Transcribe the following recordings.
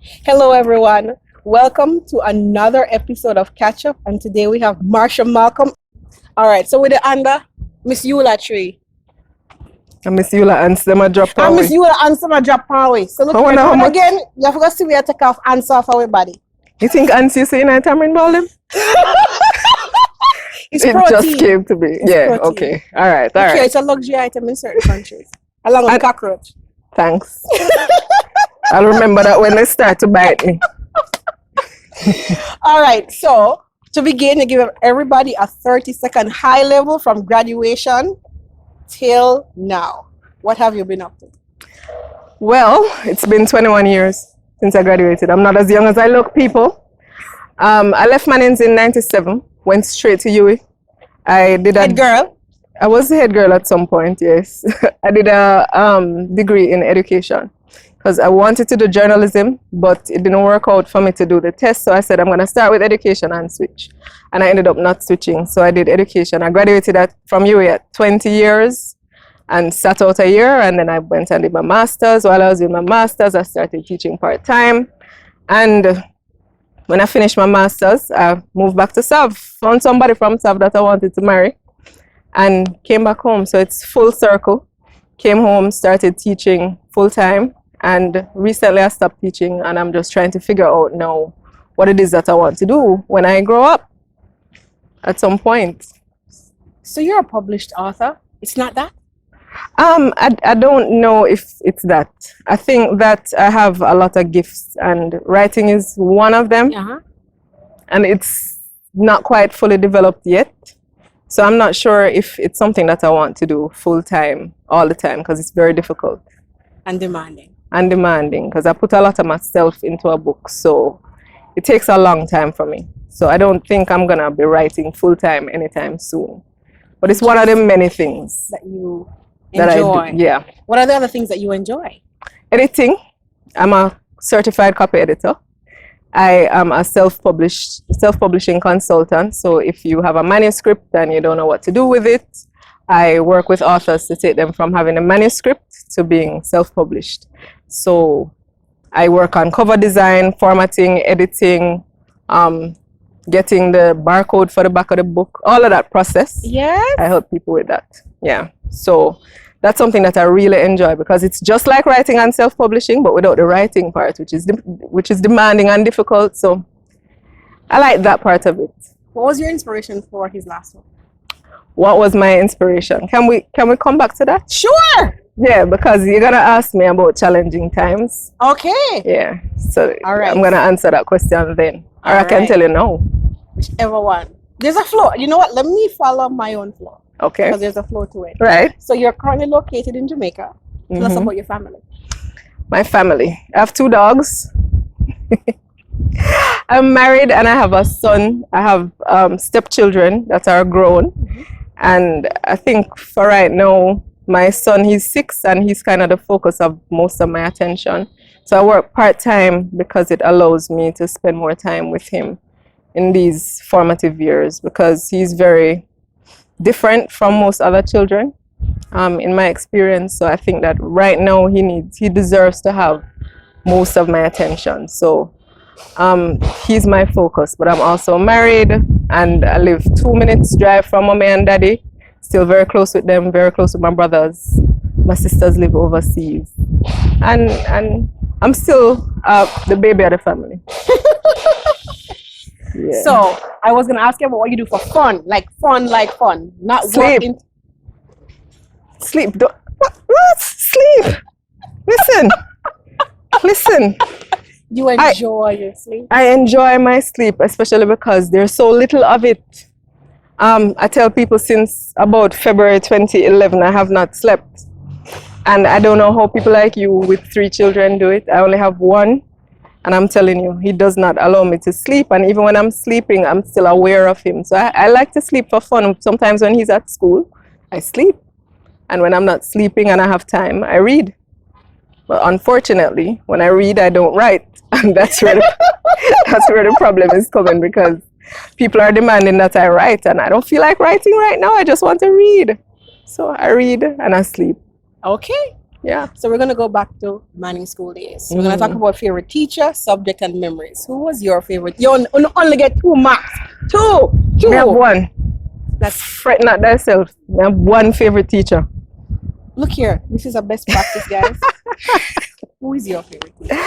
Hello, everyone. Welcome to another episode of Catchup, and today we have Marsha Malcolm. All right, so with the under, Miss Eula tree. And Miss Eula answer them a drop And away. Miss Eula answer my drop away. So look I wonder how here, much- again, you have to see where I take off answer off our body. You think Auntie saying I tamarind ball him? It's It protein. just came to me. It's Yeah, protein. okay. All right, all Okay, right. it's a luxury item in certain countries, along with And- cockroach. Thanks. I'll remember that when they start to bite me. All right, so to begin, you give everybody a 30-second high level from graduation till now. What have you been up to? Well, it's been 21 years since I graduated. I'm not as young as I look, people. I left Mannings in 97, went straight to UWI. I did a Head girl. I was the head girl at some point, yes. I did a degree in education because I wanted to do journalism, but it didn't work out for me to do the test. So I said, I'm going to start with education and switch. And I ended up not switching. So I did education. I graduated from UWI at 20 years and sat out a year. And then I went and did my master's. While I was doing my master's, I started teaching part-time. And when I finished my master's, I moved back to Sav. Found somebody from Sav that I wanted to marry and came back home. So it's full circle. Came home, started teaching full-time. And recently I stopped teaching and I'm just trying to figure out now what it is that I want to do when I grow up at some point. So you're a published author. It's not that? I don't know if it's that. I think that I have a lot of gifts and writing is one of them. Uh-huh. And it's not quite fully developed yet. So I'm not sure if it's something that I want to do full-time all the time because it's very difficult. And demanding. And demanding because I put a lot of myself into a book, so it takes a long time for me. So I don't think I'm gonna be writing full-time anytime soon. But it's one of the many things That you that enjoy. I do. Yeah. What are the other things that you enjoy? Editing. I'm a certified copy editor. I am a self-publishing consultant. So if you have a manuscript and you don't know what to do with it, I work with authors to take them from having a manuscript to being self-published. So I work on cover design, formatting, editing, getting the barcode for the back of the book, all of that process. Yes. I help people with that. Yeah. So that's something that I really enjoy because it's just like writing and self-publishing, but without the writing part, which is demanding and difficult. So I like that part of it. What was your inspiration for his last one? What was my inspiration? Can we come back to that? Sure. Yeah, because you're gonna ask me about challenging times. Okay. Yeah. So All right. I'm gonna answer that question then. Or All I can right. tell you no. Whichever one. There's a flow. You know what? Let me follow my own flow Okay. because there's a flow to it. Right. So you're currently located in Jamaica. Tell us Mhm. about your family. My family. I have 2 dogs. I'm married and I have a son. I have stepchildren that are grown. And I think for right now, my son, he's 6 and he's kind of the focus of most of my attention. So I work part-time because it allows me to spend more time with him in these formative years because he's very different from most other children in my experience. So I think that right now he deserves to have most of my attention. So he's my focus, but I'm also married and I live 2 minutes drive from mommy and daddy. Still very close with them, very close with my brothers. My sisters live overseas. And I'm still the baby of the family. Yeah. So I was gonna ask you about what you do for fun, like fun, not Sleep. work in. Sleep. What? Sleep. Listen. Listen. You enjoy your sleep. I enjoy my sleep, especially because there's so little of it. I tell people since about February 2011, I have not slept. And I don't know how people like you with 3 children do it. I only have 1. And I'm telling you, he does not allow me to sleep. And even when I'm sleeping, I'm still aware of him. So I like to sleep for fun. Sometimes when he's at school, I sleep. And when I'm not sleeping and I have time, I read. But unfortunately, when I read, I don't write. And that's where the problem is coming because people are demanding that I write. And I don't feel like writing right now. I just want to read. So I read and I sleep. Okay. Yeah. So we're gonna go back to Manning school days. We're gonna talk about favorite teacher, subject, and memories. Who was your favorite? You only get 2 marks. Two. Me have one. That's Fret not thyself. Me have one favorite teacher. look here. This is a best practice, guys. Who is your favorite teacher?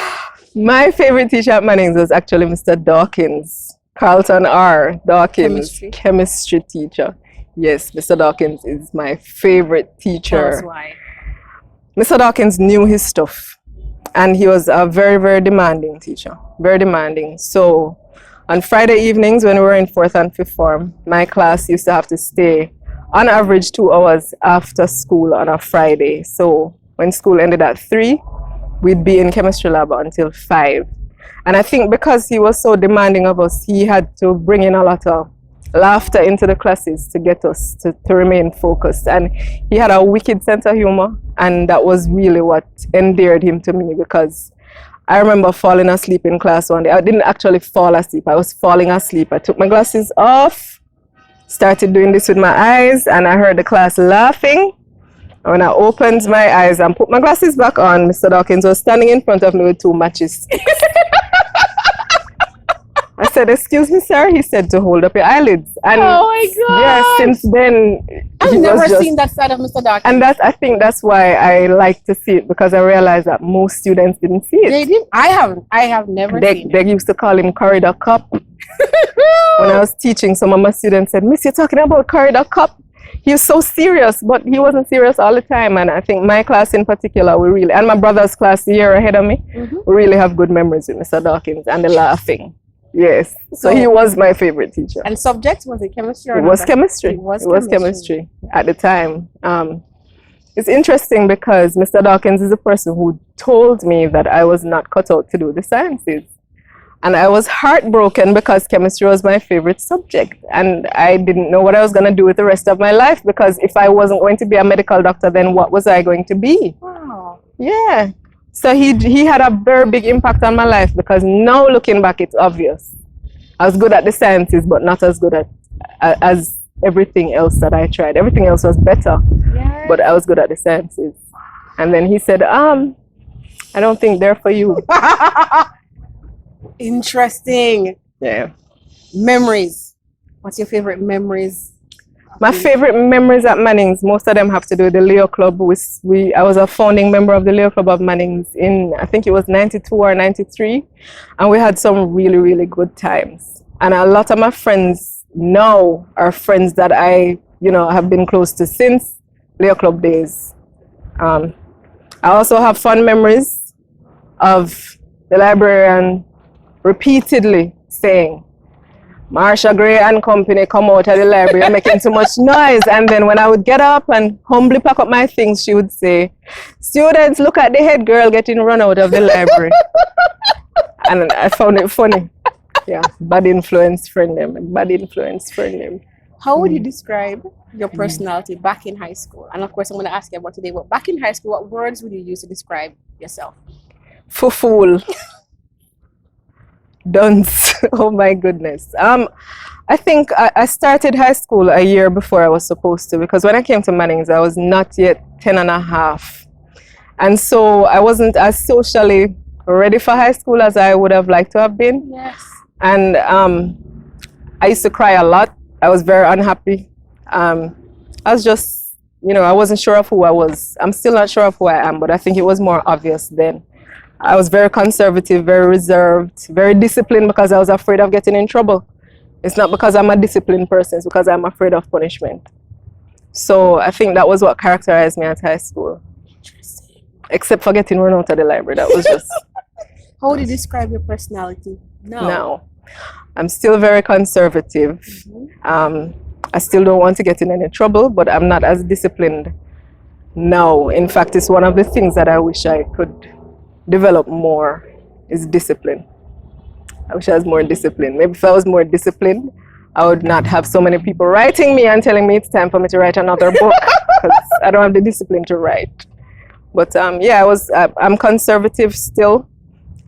My favorite teacher at Manning's was actually Mr. Dawkins. Carlton R. Dawkins, chemistry teacher. Yes, Mr. Dawkins is my favorite teacher. Tell us why. Mr. Dawkins knew his stuff, and he was a very, very demanding teacher. Very demanding. So on Friday evenings when we were in 4th and 5th form, my class used to have to stay on average 2 hours after school on a Friday. So when school ended at 3, we'd be in chemistry lab until 5. And I think because he was so demanding of us, he had to bring in a lot of laughter into the classes to get us to remain focused. And he had a wicked sense of humor, and that was really what endeared him to me, because I remember falling asleep in class one day. I didn't actually fall asleep, I was falling asleep. I took my glasses off, started doing this with my eyes, and I heard the class laughing. And when I opened my eyes and put my glasses back on, Mr. Dawkins was standing in front of me with 2 matches. I said, "Excuse me, sir." He said to hold up your eyelids. And oh my God! yeah, since then I've never seen that side of Mr. Dawkins. And I think that's why I like to see it, because I realized that most students didn't see it. They did. I have never seen it. They used to call him corridor cop. When I was teaching, some of my students said, "Miss, you're talking about corridor cop?" He was so serious, but he wasn't serious all the time. And I think my class in particular, and my brother's class the year ahead of me, we really have good memories with Mr. Dawkins, and the laughing. Yes. So he was my favorite teacher. And subject, was it chemistry or It was chemistry. It was chemistry at the time. It's interesting because Mr. Dawkins is the person who told me that I was not cut out to do the sciences. And I was heartbroken because chemistry was my favorite subject. And I didn't know what I was going to do with the rest of my life, because if I wasn't going to be a medical doctor, then what was I going to be? Wow. Yeah. So he had a very big impact on my life, because now looking back, it's obvious. I was good at the sciences, but not as good as everything else that I tried. Everything else was better, but I was good at the sciences. And then he said, I don't think they're for you. Interesting. Yeah. Memories. What's your favorite memories? My favorite memories at Manning's, most of them have to do with the Leo Club. I was a founding member of the Leo Club of Manning's in, I think it was 92 or 93. And we had some really, really good times. And a lot of my friends now are friends that I, have been close to since Leo Club days. I also have fond memories of the librarian repeatedly saying, "Marsha Gray and company come out of the library and making too much noise." And then when I would get up and humbly pack up my things, she would say, "Students, look at the head girl getting run out of the library." And I found it funny. Yeah, bad influence friend them. How would you describe your personality back in high school? And of course, I'm going to ask you about today, but back in high school, what words would you use to describe yourself? Fool. Dunce. Oh my goodness. I think I started high school a year before I was supposed to, because when I came to Manning's, I was not yet 10 and a half. And so I wasn't as socially ready for high school as I would have liked to have been. Yes. And I used to cry a lot. I was very unhappy. I was just, I wasn't sure of who I was. I'm still not sure of who I am, but I think it was more obvious then. I was very conservative, very reserved, very disciplined, because I was afraid of getting in trouble. It's not because I'm a disciplined person, it's because I'm afraid of punishment. So I think that was what characterized me at high school. Interesting. Except for getting run out of the library, that was just... How would you describe your personality now? Now, I'm still very conservative. I still don't want to get in any trouble, but I'm not as disciplined now. In fact, it's one of the things that I wish I could develop more, is discipline. I wish I was more disciplined. Maybe if I was more disciplined, I would not have so many people writing me and telling me it's time for me to write another book, because I don't have the discipline to write. But I'm conservative still.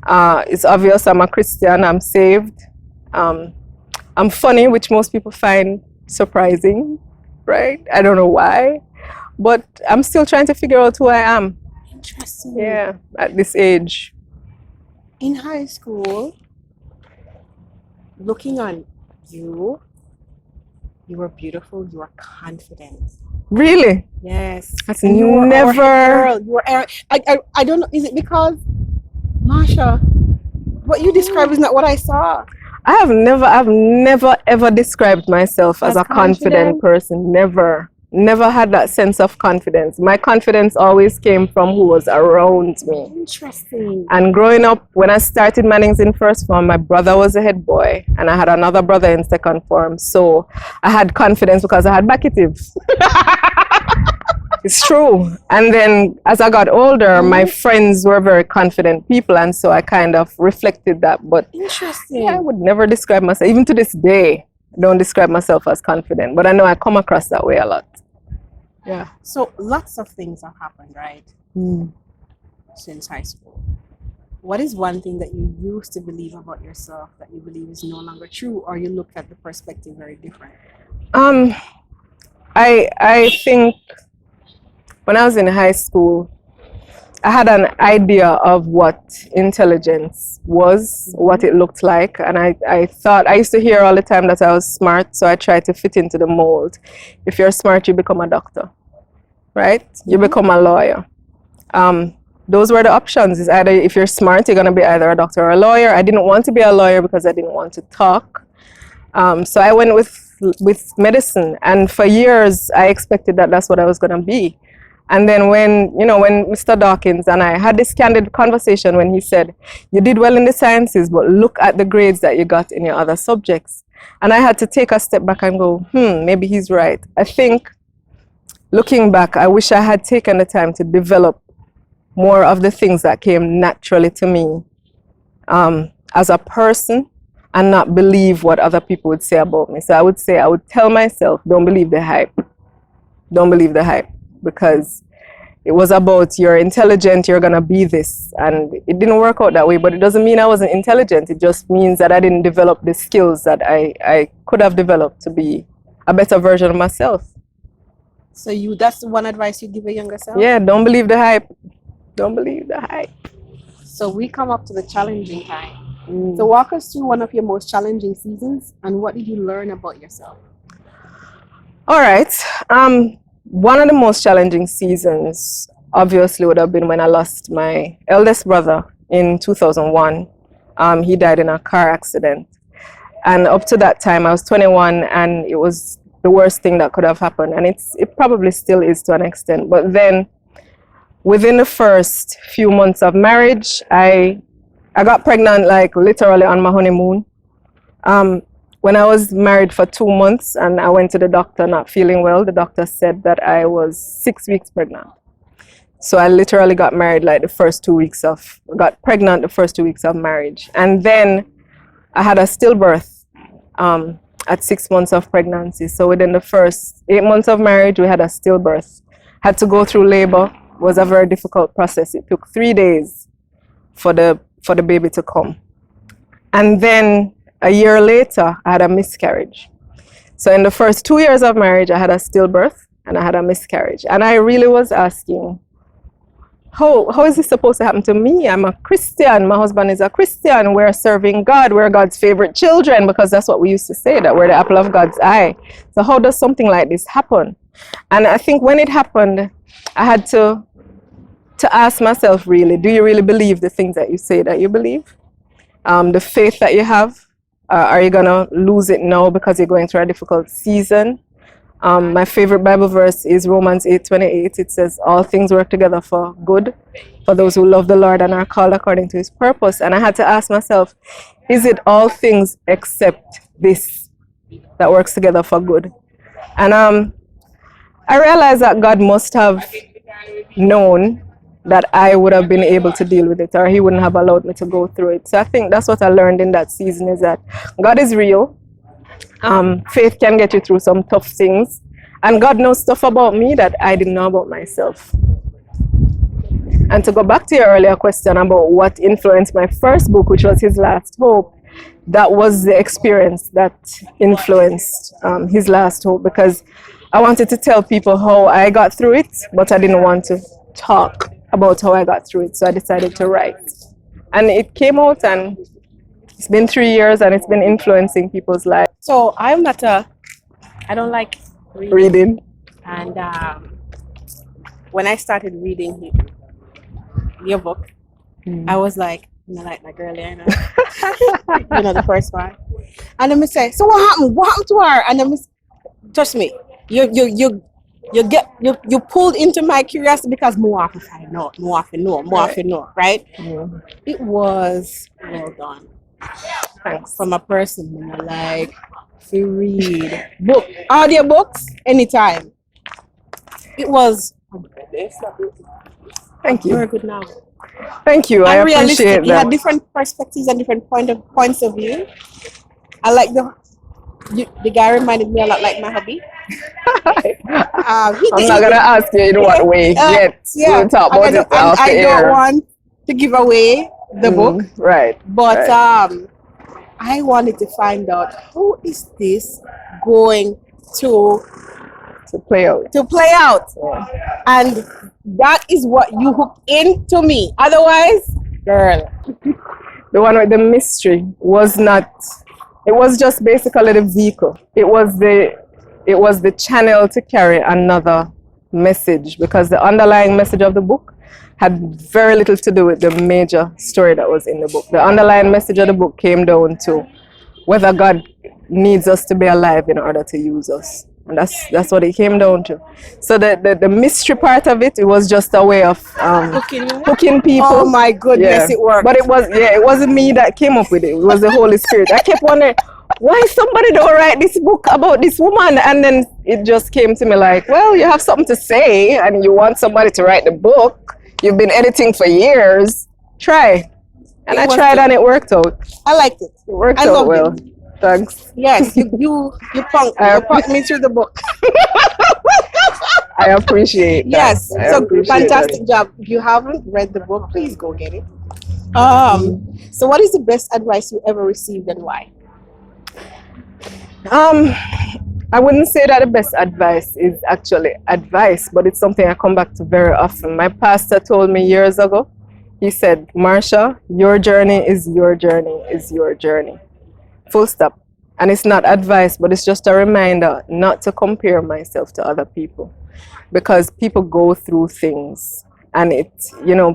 It's obvious I'm a Christian, I'm saved. I'm funny, which most people find surprising, right? I don't know why, but I'm still trying to figure out who I am. Interesting. Yeah, at this age. In high school, looking on you, you were beautiful, you were confident. Really? Yes. That's And you were our hit never. girl. You were I don't know, is it because Marsha, what you described is not what I saw. I've never ever described myself as As a confident confident? person. Never. Never had that sense of confidence. My confidence always came from who was around me. Interesting. And growing up, when I started Mannings in first form, my brother was a head boy, and I had another brother in second form. So I had confidence because I had backitives. It's true. And then as I got older, my friends were very confident people, and so I kind of reflected that. But Interesting. yeah, I would never describe myself, even to this day, I don't describe myself as confident, but I know I come across that way a lot. Yeah. So lots of things have happened, right? Since high school. What is one thing that you used to believe about yourself that you believe is no longer true, or you look at the perspective very different? I think when I was in high school, I had an idea of what intelligence was, what it looked like, and I thought, I used to hear all the time that I was smart, so I tried to fit into the mold. If you're smart, you become a doctor, right? You become a lawyer. Those were the options. Is either if you're smart, you're going to be either a doctor or a lawyer. I didn't want to be a lawyer because I didn't want to talk. So I went with medicine, and for years I expected that that's what I was going to be. And then when Mr. Dawkins and I had this candid conversation when he said, you did well in the sciences, but look at the grades that you got in your other subjects. And I had to take a step back and go, maybe he's right. I think looking back, I wish I had taken the time to develop more of the things that came naturally to me as a person, and not believe what other people would say about me. So I would tell myself, don't believe the hype. Don't believe the hype. Because it was about, you're intelligent, you're going to be this. And it didn't work out that way, but it doesn't mean I wasn't intelligent. It just means that I didn't develop the skills that I could have developed to be a better version of myself. So that's the one advice you give a younger self? Yeah, don't believe the hype. Don't believe the hype. So we come up to the challenging time. So walk us through one of your most challenging seasons, and what did you learn about yourself? All right. One of the most challenging seasons obviously would have been when I lost my eldest brother in 2001. He died in a car accident. And up to that time, I was 21, and it was the worst thing that could have happened. And it probably still is to an extent. But then within the first few months of marriage, I got pregnant like literally on my honeymoon. When I was married for 2 months and I went to the doctor not feeling well, the doctor said that I was 6 weeks pregnant. So I literally got married like got pregnant the first 2 weeks of marriage. And then I had a stillbirth at 6 months of pregnancy. So within the first 8 months of marriage, we had a stillbirth. Had to go through labor. It was a very difficult process. It took 3 days for the baby to come. And then a year later, I had a miscarriage. So in the first 2 years of marriage, I had a stillbirth and I had a miscarriage. And I really was asking, how is this supposed to happen to me? I'm a Christian. My husband is a Christian. We're serving God. We're God's favorite children, because that's what we used to say, that we're the apple of God's eye. So how does something like this happen? And I think when it happened, I had to ask myself, really, do you really believe the things that you say that you believe? The faith that you have? Are you going to lose it now because you're going through a difficult season? My favorite Bible verse is Romans 8:28. It says, all things work together for good, for those who love the Lord and are called according to his purpose. And I had to ask myself, is it all things except this that works together for good? And I realized that God must have known that I would have been able to deal with it, or he wouldn't have allowed me to go through it. So I think that's what I learned in that season, is that God is real. Faith can get you through some tough things, and God knows stuff about me that I didn't know about myself. And to go back to your earlier question about what influenced my first book, which was His Last Hope, that was the experience that influenced His Last Hope, because I wanted to tell people how I got through it, but I didn't want to talk about how I got through it. So I decided to write. And it came out, and it's been 3 years, and it's been influencing people's lives. So I don't like Reading. and when I started reading your book, I was like, like my girl, the first one. And then I say, so what happened? What happened to her? And then trust me, you pulled into my curiosity because more often I know, right? Mm. It was well done. Thanks. From a person like to read book, audio books anytime. It was Thank you. very good novel. Thank you. I appreciate It had that. different perspectives and different points of view. I like the guy reminded me a lot like my hubby. I'm not gonna ask you in what way yet. Yeah, We'll talk about it after I air. don't want to give away the book, Right. but right. I wanted to find out how is this going to play out. Yeah. And that is what you hooked into me. Otherwise, girl, the one with the mystery was not. It was just basically the vehicle. It was the channel to carry another message, because the underlying message of the book had very little to do with the major story that was in the book. The underlying message of the book came down to whether God needs us to be alive in order to use us. And that's what it came down to. So the mystery part of it was just a way of hooking people. Oh my goodness, it worked. But it wasn't me that came up with it. It was the Holy Spirit. I kept wondering, why somebody don't write this book about this woman? And then it just came to me like, well, you have something to say and you want somebody to write the book. You've been editing for years. Try. And I tried and it worked out. I liked it. It worked out well. Thanks. Yes, you punked me through the book. I appreciate that. Yes, so fantastic that. job. If you haven't read the book, please go get it. So what is the best advice you ever received and why? I wouldn't say that the best advice is actually advice, but it's something I come back to very often. My pastor told me years ago, he said, Marsha, your journey is your journey is your journey. Full stop. And it's not advice, but it's just a reminder not to compare myself to other people, because people go through things and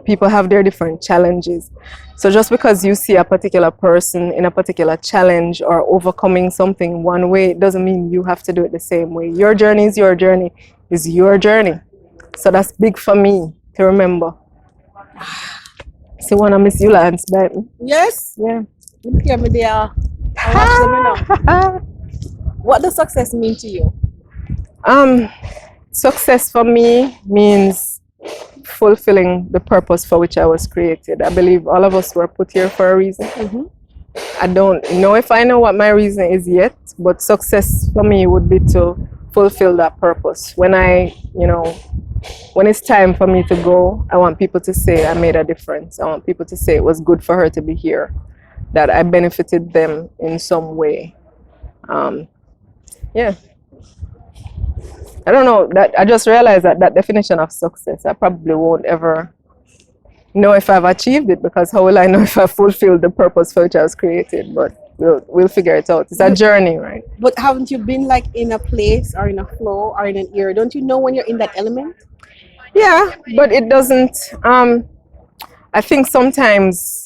people have their different challenges. So just because you see a particular person in a particular challenge or overcoming something one way, it doesn't mean you have to do it the same way. Your journey is your journey is your journey. So that's big for me to remember. So when I miss you, Lance, baby. Yes. Yeah. Look at me there. What does success mean to you? Success for me means fulfilling the purpose for which I was created. I believe all of us were put here for a reason. Mm-hmm. I don't know if I know what my reason is yet, but success for me would be to fulfill that purpose. When it's time for me to go, I want people to say I made a difference. I want people to say it was good for her to be here, that I benefited them in some way. Yeah. I don't know, that I just realized that definition of success, I probably won't ever know if I've achieved it, because how will I know if I fulfilled the purpose for which I was created? But we'll figure it out. It's a journey, right? But haven't you been like in a place or in a flow or in an era? Don't you know when you're in that element? Yeah, but it doesn't. I think sometimes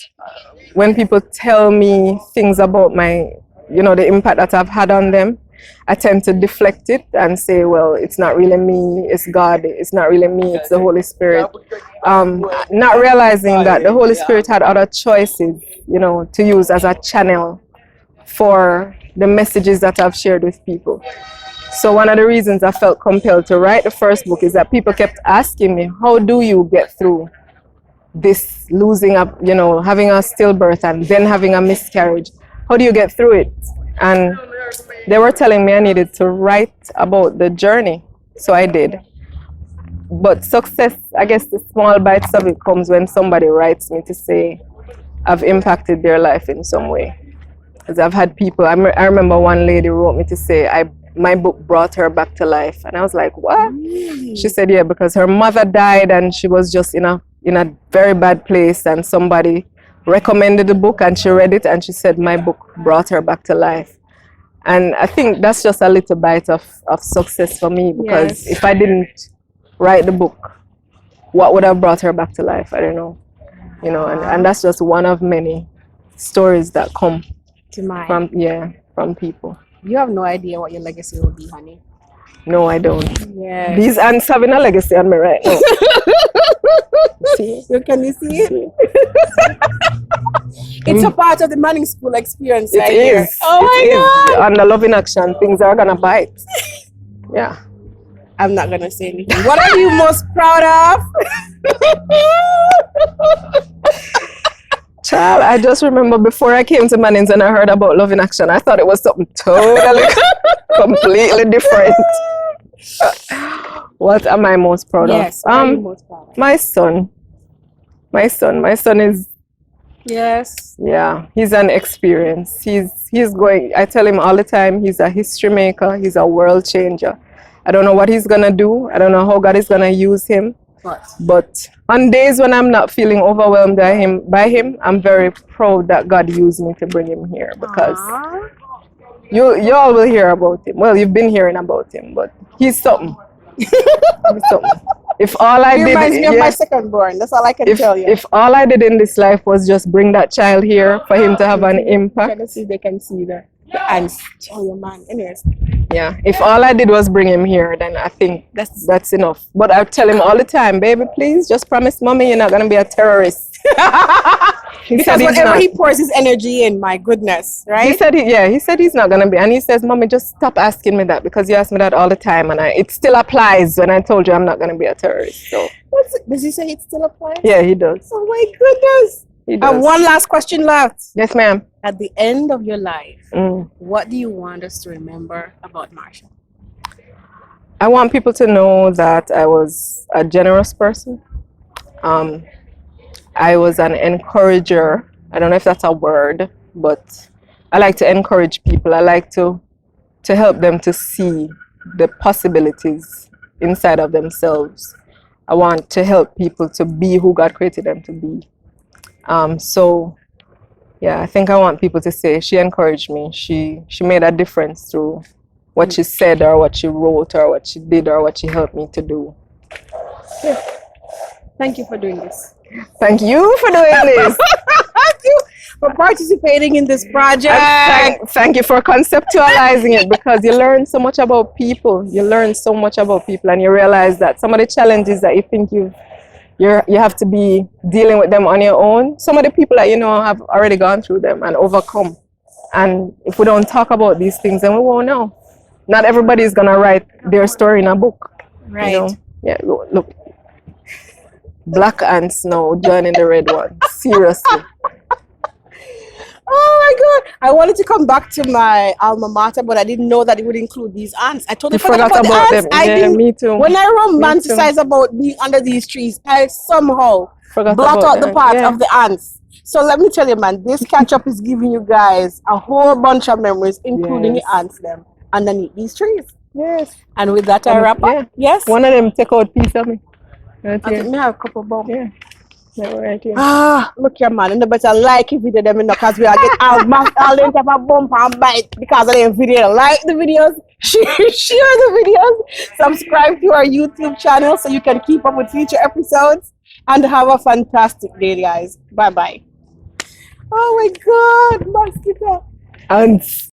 when people tell me things about my, the impact that I've had on them, I tend to deflect it and say, well, it's not really me, it's God, it's not really me, it's the Holy Spirit. Not realizing that the Holy Spirit had other choices, to use as a channel for the messages that I've shared with people. So one of the reasons I felt compelled to write the first book is that people kept asking me, how do you get through this losing up, having a stillbirth and then having a miscarriage? How do you get through it? And they were telling me I needed to write about the journey. So I did. But success, I guess the small bites of it comes when somebody writes me to say I've impacted their life in some way. Because I've had people, I remember one lady wrote me to say my book brought her back to life. And I was like, what? She said, yeah, because her mother died and she was just in a in a very bad place, and somebody recommended the book and she read it and she said my book brought her back to life. And I think that's just a little bite of success for me, because Yes. if I didn't write the book, what would have brought her back to life? I don't know. You know, and that's just one of many stories that come To mine. from people. You have no idea what your legacy will be, honey. No, I don't. Yes. These ants having a legacy on me right now. See? Can you see it? It's a part of the Manning School experience, It right is. here. Oh my God. And the Love in Action, things are gonna bite. Yeah. I'm not gonna say anything. What are you most proud of? Child, I just remember before I came to Manning's and I heard about Love in Action, I thought it was something totally completely different. What am I most proud Yes. of? What are you most proud of? My son. My son is, Yes. yeah, he's an experience. He's going, I tell him all the time, he's a history maker, he's a world changer. I don't know what he's gonna do. I don't know how God is gonna use him. But on days when I'm not feeling overwhelmed by him, I'm very proud that God used me to bring him here, because you all will hear about him. Well, you've been hearing about him, but he's something. He's something. If all I He did, reminds me of my second born. That's all I can tell you. If all I did in this life was just bring that child here for him to have an impact. They can see the ants. Oh, your man. Anyways. Yeah, if all I did was bring him here, then I think that's enough. But I tell him all the time, baby, please just promise mommy you're not gonna be a terrorist. Because whatever he pours his energy in, my goodness, right? He said he's not gonna be, and he says, mommy, just stop asking me that, because you ask me that all the time, and it still applies when I told you I'm not gonna be a terrorist. So does he say it still applies? Yeah, he does. Oh my goodness. He does. One last question left. Yes, ma'am. At the end of your life, what do you want us to remember about Marsha? I want people to know that I was a generous person. I was an encourager. I don't know if that's a word, but I like to encourage people. I like to help them to see the possibilities inside of themselves. I want to help people to be who God created them to be. So yeah, I think I want people to say she encouraged me. She made a difference through what she said or what she wrote or what she did or what she helped me to do. Yeah. Thank you for doing this. Thank you for doing this. Thank you for participating in this project. Thank you for conceptualizing it, because you learn so much about people. You learn so much about people, and you realize that some of the challenges that you think you have to be dealing with them on your own, some of the people that you know have already gone through them and overcome. And if we don't talk about these things, then we won't know. Not everybody is gonna write their story in a book. Right. You know? Yeah, look. Black ants now joining the red one. Seriously. Oh my God. I wanted to come back to my alma mater, but I didn't know that it would include these ants. I totally forgot about the ants. them. Me too. When I romanticize about being under these trees, I somehow blot out the part of the ants. So let me tell you, man, this catch-up is giving you guys a whole bunch of memories, including the ants them underneath these trees. Yes. And with that, I wrap up. Yes. One of them take out piece of me. I think me have a couple bombs. Yeah. Right here. Look here, man. You better like if video them in because we are getting all them type of bump and bite because of them video. Like the videos, share the videos, subscribe to our YouTube channel so you can keep up with future episodes, and have a fantastic day, guys. Bye bye. Oh my God, mosquito. Ants.